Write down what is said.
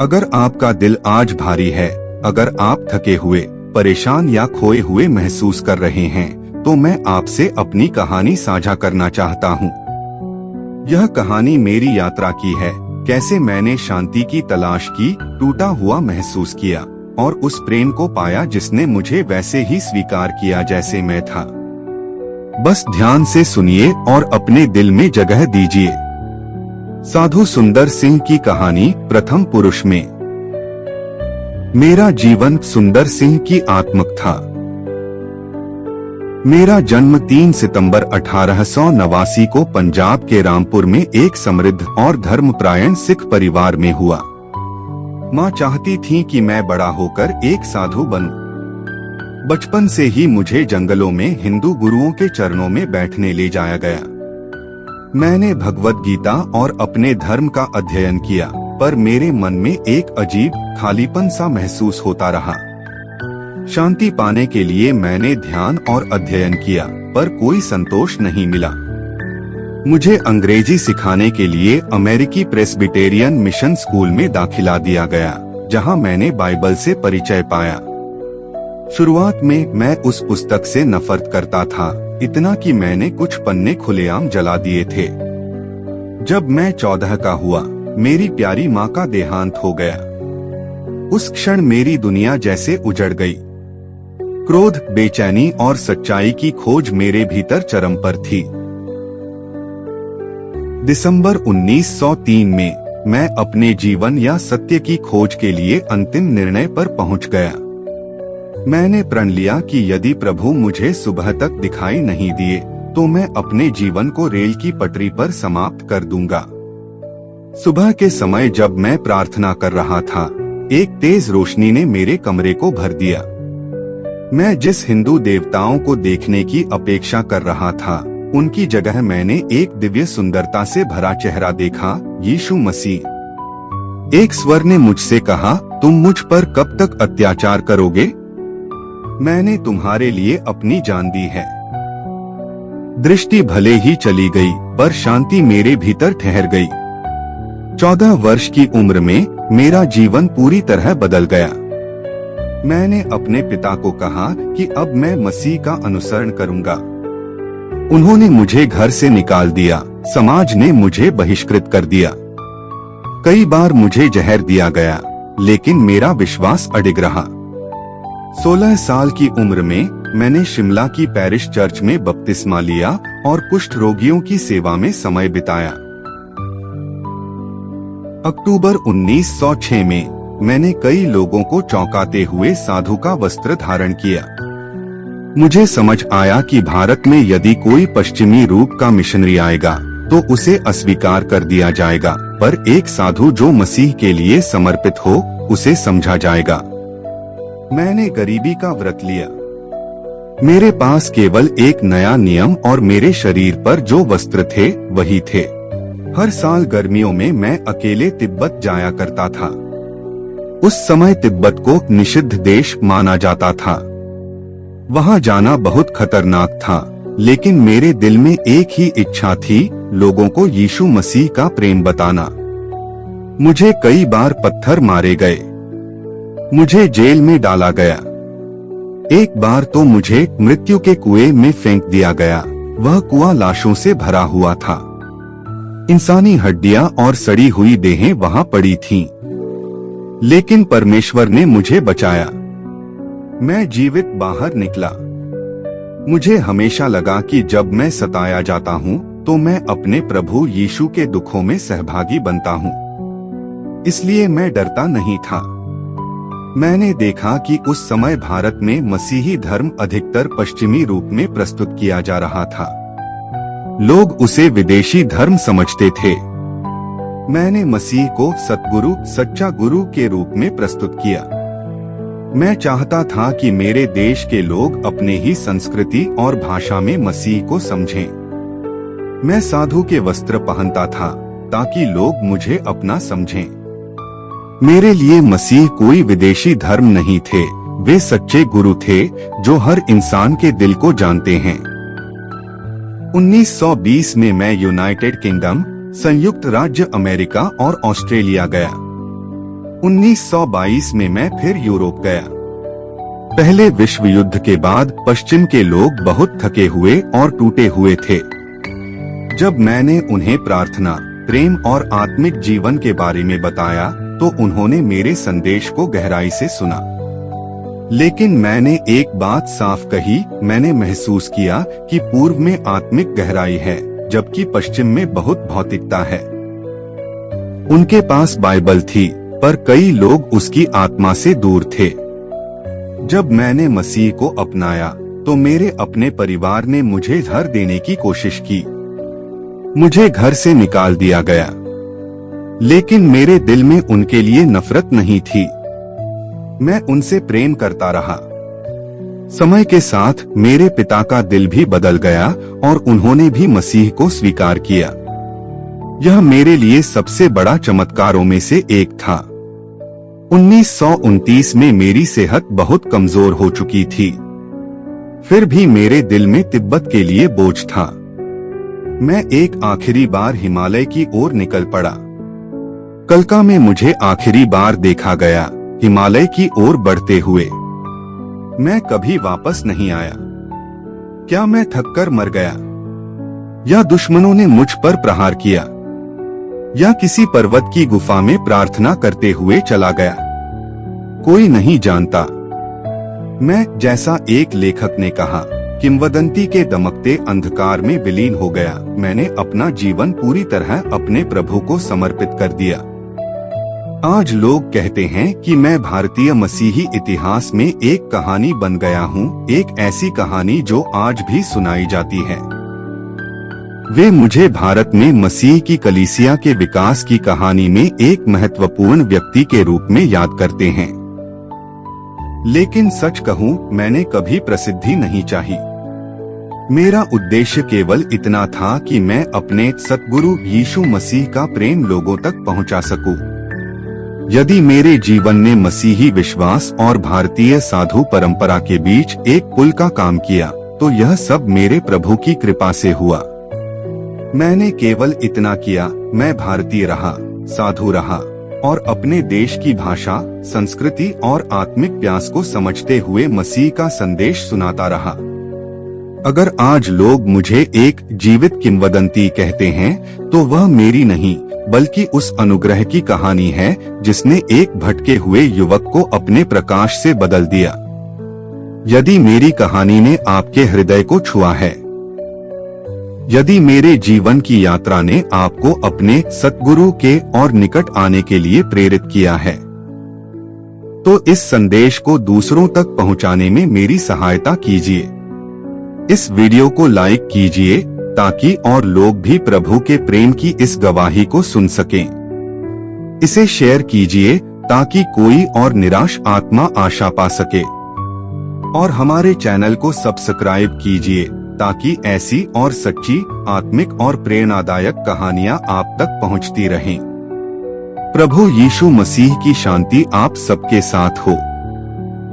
अगर आपका दिल आज भारी है, अगर आप थके हुए, परेशान या खोए हुए महसूस कर रहे हैं, तो मैं आपसे अपनी कहानी साझा करना चाहता हूँ। यह कहानी मेरी यात्रा की है, कैसे मैंने शांति की तलाश की, टूटा हुआ महसूस किया और उस प्रेम को पाया जिसने मुझे वैसे ही स्वीकार किया जैसे मैं था। बस ध्यान से सुनिए और अपने दिल में जगह दीजिए। साधु सुंदर सिंह की कहानी प्रथम पुरुष में। मेरा जीवन सुंदर सिंह की आत्मक था। मेरा जन्म 3 सितंबर 1889 को पंजाब के रामपुर में एक समृद्ध और धर्मपरायण सिख परिवार में हुआ। माँ चाहती थी कि मैं बड़ा होकर एक साधु बनूं। बचपन से ही मुझे जंगलों में हिंदू गुरुओं के चरणों में बैठने ले जाया गया। मैंने भगवत गीता और अपने धर्म का अध्ययन किया, पर मेरे मन में एक अजीब खालीपन सा महसूस होता रहा। शांति पाने के लिए मैंने ध्यान और अध्ययन किया, पर कोई संतोष नहीं मिला। मुझे अंग्रेजी सिखाने के लिए अमेरिकी प्रेस्बिटेरियन मिशन स्कूल में दाखिला दिया गया, जहां मैंने बाइबल से परिचय पाया। शुरुआत में मैं उस पुस्तक से नफरत करता था, इतना कि मैंने कुछ पन्ने खुलेआम जला दिए थे। जब मैं 14 का हुआ, मेरी प्यारी माँ का देहांत हो गया। उस क्षण मेरी दुनिया जैसे उजड़ गई। क्रोध, बेचैनी और सच्चाई की खोज मेरे भीतर चरम पर थी। दिसंबर 1903 में मैं अपने जीवन या सत्य की खोज के लिए अंतिम निर्णय पर पहुंच गया। मैंने प्रण लिया कि यदि प्रभु मुझे सुबह तक दिखाई नहीं दिए, तो मैं अपने जीवन को रेल की पटरी पर समाप्त कर दूंगा। सुबह के समय जब मैं प्रार्थना कर रहा था, एक तेज रोशनी ने मेरे कमरे को भर दिया। मैं जिस हिंदू देवताओं को देखने की अपेक्षा कर रहा था, उनकी जगह मैंने एक दिव्य सुंदरता से भरा चेहरा देखा, यीशु मसीह। एक स्वर ने मुझसे कहा, तुम मुझ पर कब तक अत्याचार करोगे? मैंने तुम्हारे लिए अपनी जान दी है। दृष्टि भले ही चली गई, पर शांति मेरे भीतर ठहर गई। 14 वर्ष की उम्र में मेरा जीवन पूरी तरह बदल गया। मैंने अपने पिता को कहा कि अब मैं मसीह का अनुसरण करूंगा। उन्होंने मुझे घर से निकाल दिया, समाज ने मुझे बहिष्कृत कर दिया। कई बार मुझे जहर दिया गया, लेकिन मेरा विश्वास अडिग रहा। 16 साल की उम्र में मैंने शिमला की पैरिश चर्च में बपतिस्मा लिया और कुष्ठ रोगियों की सेवा में समय बिताया। अक्टूबर 1906 में मैंने कई लोगों को चौंकाते हुए साधु का वस्त्र धारण किया। मुझे समझ आया कि भारत में यदि कोई पश्चिमी रूप का मिशनरी आएगा, तो उसे अस्वीकार कर दिया जाएगा, पर एक साधु जो मसीह के लिए समर्पित हो, उसे समझा जाएगा। मैंने गरीबी का व्रत लिया। मेरे पास केवल एक नया नियम और मेरे शरीर पर जो वस्त्र थे वही थे। हर साल गर्मियों में मैं अकेले तिब्बत जाया करता था। उस समय तिब्बत को निषिद्ध देश माना जाता था। वहां जाना बहुत खतरनाक था, लेकिन मेरे दिल में एक ही इच्छा थी, लोगों को यीशु मसीह का प्रेम बताना। मुझे कई बार पत्थर मारे गए, मुझे जेल में डाला गया। एक बार तो मुझे मृत्यु के कुएं में फेंक दिया गया। वह कुआं लाशों से भरा हुआ था। इंसानी हड्डियां और सड़ी हुई देहें वहां पड़ी थीं। लेकिन परमेश्वर ने मुझे बचाया। मैं जीवित बाहर निकला। मुझे हमेशा लगा कि जब मैं सताया जाता हूँ, तो मैं अपने प्रभु यीशु के दुखों में सहभागी बनता हूँ। इसलिए मैं डरता नहीं था। मैंने देखा कि उस समय भारत में मसीही धर्म अधिकतर पश्चिमी रूप में प्रस्तुत किया जा रहा था। लोग उसे विदेशी धर्म समझते थे। मैंने मसीह को सतगुरु, सच्चा गुरु के रूप में प्रस्तुत किया। मैं चाहता था कि मेरे देश के लोग अपने ही संस्कृति और भाषा में मसीह को समझें। मैं साधु के वस्त्र पहनता था, ताकि लोग मुझे अपना समझें। मेरे लिए मसीह कोई विदेशी धर्म नहीं थे, वे सच्चे गुरु थे जो हर इंसान के दिल को जानते हैं। 1920 में मैं यूनाइटेड किंगडम, संयुक्त राज्य अमेरिका और ऑस्ट्रेलिया गया। 1922 में मैं फिर यूरोप गया। पहले विश्व युद्ध के बाद पश्चिम के लोग बहुत थके हुए और टूटे हुए थे। जब मैंने उन्हें प्रार्थना, प्रेम और आत्मिक जीवन के बारे में बताया तो उन्होंने मेरे संदेश को गहराई से सुना। लेकिन मैंने एक बात साफ कही, मैंने महसूस किया कि पूर्व में आत्मिक गहराई है जबकि पश्चिम में बहुत भौतिकता है। उनके पास बाइबल थी पर कई लोग उसकी आत्मा से दूर थे। जब मैंने मसीह को अपनाया तो मेरे अपने परिवार ने मुझे घर देने की कोशिश की। मुझे घर से निकाल दिया गया, लेकिन मेरे दिल में उनके लिए नफरत नहीं थी। मैं उनसे प्रेम करता रहा। समय के साथ मेरे पिता का दिल भी बदल गया और उन्होंने भी मसीह को स्वीकार किया। यह मेरे लिए सबसे बड़ा चमत्कारों में से एक था। 1929 में मेरी सेहत बहुत कमजोर हो चुकी थी, फिर भी मेरे दिल में तिब्बत के लिए बोझ था। मैं एक आखिरी बार हिमालय की ओर निकल पड़ा। कलका में मुझे आखिरी बार देखा गया, हिमालय की ओर बढ़ते हुए। मैं कभी वापस नहीं आया। क्या मैं थककर मर गया, या दुश्मनों ने मुझ पर प्रहार किया, या किसी पर्वत की गुफा में प्रार्थना करते हुए चला गया? कोई नहीं जानता। मैं, जैसा एक लेखक ने कहा, किंवदंती के दमकते अंधकार में विलीन हो गया। मैंने अपना जीवन पूरी तरह अपने प्रभु को समर्पित कर दिया। आज लोग कहते हैं कि मैं भारतीय मसीही इतिहास में एक कहानी बन गया हूँ, एक ऐसी कहानी जो आज भी सुनाई जाती है। वे मुझे भारत में मसीह की कलीसिया के विकास की कहानी में एक महत्वपूर्ण व्यक्ति के रूप में याद करते हैं। लेकिन सच कहूँ, मैंने कभी प्रसिद्धि नहीं चाही। मेरा उद्देश्य केवल इतना था कि मैं अपने सतगुरु यीशु मसीह का प्रेम लोगों तक पहुंचा सकूं। यदि मेरे जीवन ने मसीही विश्वास और भारतीय साधु परंपरा के बीच एक पुल का काम किया, तो यह सब मेरे प्रभु की कृपा से हुआ। मैंने केवल इतना किया, मैं भारतीय रहा, साधु रहा और अपने देश की भाषा, संस्कृति और आत्मिक प्यास को समझते हुए मसीह का संदेश सुनाता रहा। अगर आज लोग मुझे एक जीवित किंवदंती कहते हैं, तो वह मेरी नहीं बल्कि उस अनुग्रह की कहानी है जिसने एक भटके हुए युवक को अपने प्रकाश से बदल दिया। यदि मेरी कहानी ने आपके हृदय को छुआ है, यदि मेरे जीवन की यात्रा ने आपको अपने सतगुरु के और निकट आने के लिए प्रेरित किया है, तो इस संदेश को दूसरों तक पहुंचाने में मेरी सहायता कीजिए। इस वीडियो को लाइक कीजिए ताकि और लोग भी प्रभु के प्रेम की इस गवाही को सुन सकें। इसे शेयर कीजिए ताकि कोई और निराश आत्मा आशा पा सके, और हमारे चैनल को सब्सक्राइब कीजिए ताकि ऐसी और सच्ची, आत्मिक और प्रेरणादायक कहानियां आप तक पहुंचती रहें। प्रभु यीशु मसीह की शांति आप सबके साथ हो।